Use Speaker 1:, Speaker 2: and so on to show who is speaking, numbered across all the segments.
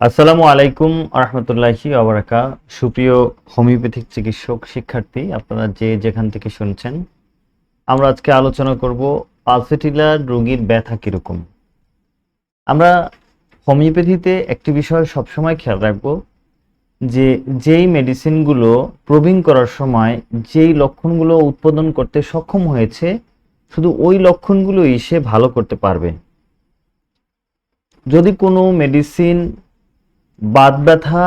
Speaker 1: আসসালামু আলাইকুম আহমতুল্লাহি আবরাকা। সুপ্রিয় হোমিওপ্যাথিক চিকিৎসক শিক্ষার্থী, আপনারা যে যেখান থেকে শুনছেন, আমরা আজকে আলোচনা করব পালসেটিলার রোগীর ব্যথা কিরকম। আমরা হোমিওপ্যাথিতে একটি বিষয় সবসময় খেয়াল রাখবো যে যেই মেডিসিনগুলো প্রবিং করার সময় যেই লক্ষণগুলো উৎপাদন করতে সক্ষম হয়েছে, শুধু ওই লক্ষণগুলোই সে ভালো করতে পারবে। যদি কোনো মেডিসিন বাত ব্যথা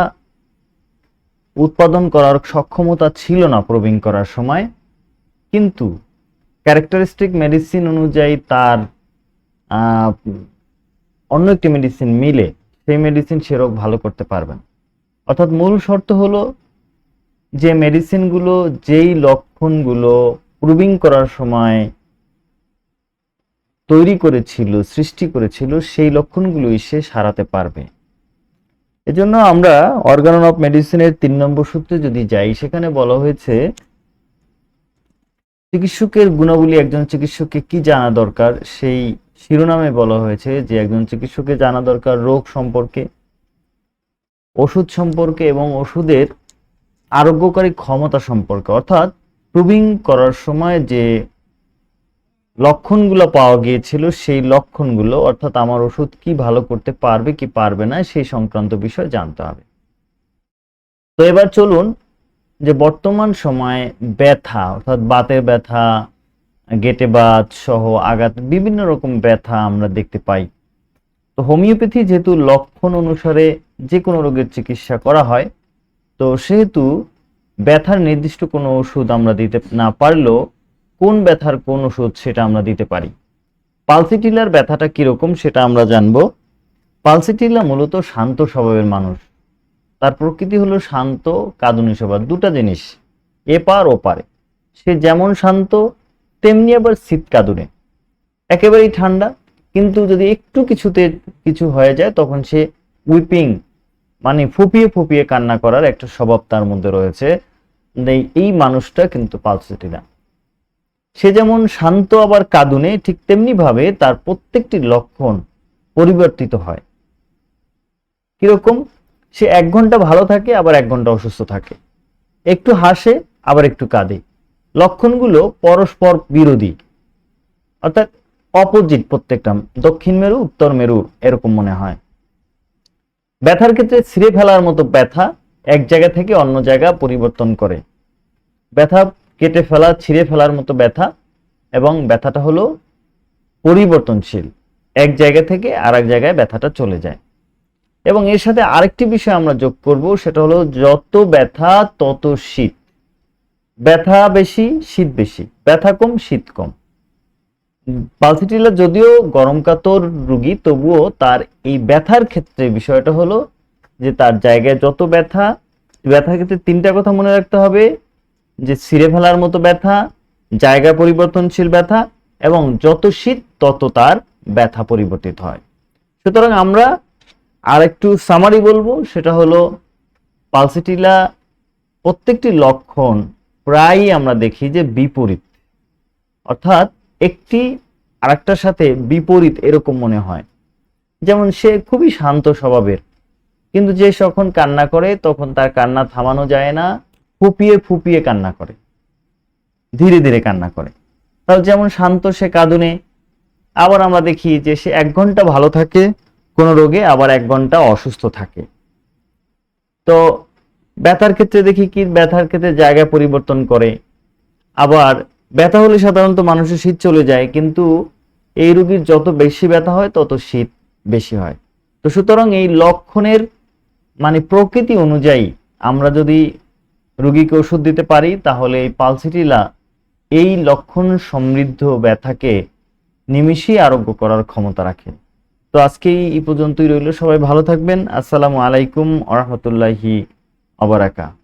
Speaker 1: উৎপাদন করার সক্ষমতা ছিল না প্রবিং করার সময়, কিন্তু ক্যারেক্টারিস্টিক মেডিসিন অনুযায়ী তার অন্য একটি মেডিসিন মিলে সেই মেডিসিন সে রোগ ভালো করতে পারবেন। অর্থাৎ মূল শর্ত হলো যে মেডিসিনগুলো যেই লক্ষণগুলো প্রবিং করার সময় তৈরি করেছিল, সৃষ্টি করেছিল, সেই লক্ষণগুলোই সে সারাতে পারবে। এজন্য আমরা অর্গানন অফ মেডিসিনের ৩ নম্বর সূত্রে যদি যাই, সেখানে বলা হয়েছে চিকিৎসকের গুণাবলী একজন চিকিৎসককে কি জানা দরকার। সেই শিরোনামে বলা হয়েছে যে একজন চিকিৎসকের জানা দরকার রোগ সম্পর্কে, ওষুধ সম্পর্কে এবং ওষুধের আরোগ্যকারী ক্ষমতা সম্পর্কে। অর্থাৎ প্রুভিং করার সময় যে লক্ষণগুলো পাওয়া গিয়েছিল সেই লক্ষণগুলো, অর্থাৎ আমার ওষুধ কি ভালো করতে পারবে কি পারবে না, সেই সংক্রান্ত বিষয় জানতে হবে। তো এবার চলুন যে বর্তমান সময়ে ব্যথা, অর্থাৎ বাতের ব্যথা, গেটে বাত সহ আঘাত, বিভিন্ন রকম ব্যথা আমরা দেখতে পাই। তো হোমিওপ্যাথি যেহেতু লক্ষণ অনুসারে যে কোনো রোগের চিকিৎসা করা হয়, তো সেহেতু ব্যথার নির্দিষ্ট কোনো ওষুধ আমরা দিতে না পারলেও কোন ব্যথার কোন ওষুধ সেটা আমরা দিতে পারি। পালসিটিলার ব্যথাটা কিরকম সেটা আমরা জানবো। পালসিটিলা মূলত শান্ত স্বভাবের মানুষ। তার প্রকৃতি হলো শান্ত, কাঁদুনি স্বভাব, দুটা জিনিস এপার ওপারে। সে যেমন শান্ত তেমনি আবার শীত কাঁদুনে, একেবারেই ঠান্ডা, কিন্তু যদি একটু কিছুতে কিছু হয়ে যায় তখন সে উইপিং মানে ফুপিয়ে ফুপিয়ে কান্না করার একটা স্বভাব তার মধ্যে রয়েছে। এই মানুষটা কিন্তু পালসিটিলা। সে যেমন শান্ত আবার কাঁদুনে, ঠিক তেমনি ভাবে তার প্রত্যেকটি লক্ষণ পরিবর্তিত হয়। কিরকম? সে 1 ঘন্টা ভালো থাকে, আবার 1 ঘন্টা অসুস্থ থাকে, একটু হাসে আবার একটু কাঁদে। লক্ষণগুলো পরস্পর বিরোধী, অর্থাৎ অপোজিট প্রত্যেকটা, দক্ষিণ মেরু উত্তর মেরু এরকম মনে হয়। ব্যথার ক্ষেত্রে ছিঁড়ে ফেলার মতো ব্যথা, এক জায়গা থেকে অন্য জায়গা পরিবর্তন করে। ব্যথা কেটে ফেলা, ছিঁড়ে ফেলার মতো ব্যথা, এবং ব্যথাটা হলো পরিবর্তনশীল, এক জায়গা থেকে আরেক জায়গায় ব্যথাটা চলে যায়। এবং এর সাথে আরেকটি বিষয় আমরা যোগ করব, সেটা হলো যত ব্যথা তত শীত। ব্যথা বেশি, শীত বেশি, ব্যথা কম, শীত কম। পালসিটিলা যদিও গরম কাতর রোগী, তবুও তার এই ব্যথার ক্ষেত্রে বিষয়টা হলো যে তার জায়গায় যত ব্যথা, ব্যথার ক্ষেত্রে 3টা কথা মনে রাখতে হবে, যে ছিঁড়ে ফেলার মতো ব্যথা, জায়গা পরিবর্তনশীল ব্যথা, এবং যত শীত তত তার ব্যথা পরিবর্তিত হয়। সুতরাং আমরা আর একটু সামারি বলবো, সেটা হলো পালসিটিলা প্রত্যেকটি লক্ষণ প্রায়ই আমরা দেখি যে বিপরীত, অর্থাৎ একটি আরেকটার সাথে বিপরীত এরকম মনে হয়। যেমন সে খুবই শান্ত স্বভাবের, কিন্তু যে যখন কান্না করে তখন তার কান্না থামানো যায় না, ফুপিয়ে ফুপিয়ে কান্না করে, ধীরে ধীরে কান্না করে। তাহলে যেমন শান্ত সে কাঁদুনে, আবার আমরা দেখি যে সে 1 ঘন্টা ভালো থাকে কোন রোগে, আবার 1 ঘন্টা অসুস্থ থাকে। তো ব্যথার ক্ষেত্রে দেখি কি, ব্যথার ক্ষেত্রে জায়গা পরিবর্তন করে। আবার ব্যথা হলে সাধারণত মানুষের শীত চলে যায়, কিন্তু এই রোগীর যত বেশি ব্যথা হয় তত শীত বেশি হয়। তো সুতরাং এই লক্ষণের মানে প্রকৃতি অনুযায়ী আমরা যদি রোগীকে ওষুধ দিতে পারি, তাহলে এই পালসিটিলা এই লক্ষণ সমৃদ্ধ ব্যথাকে নিমিষেই আরোগ্য করার ক্ষমতা রাখে। তো আজকে এই পর্যন্তই রইল। সবাই ভালো থাকবেন। আসসালামু আলাইকুম ওয়া রাহমাতুল্লাহি ওয়া বারাকাতুহু।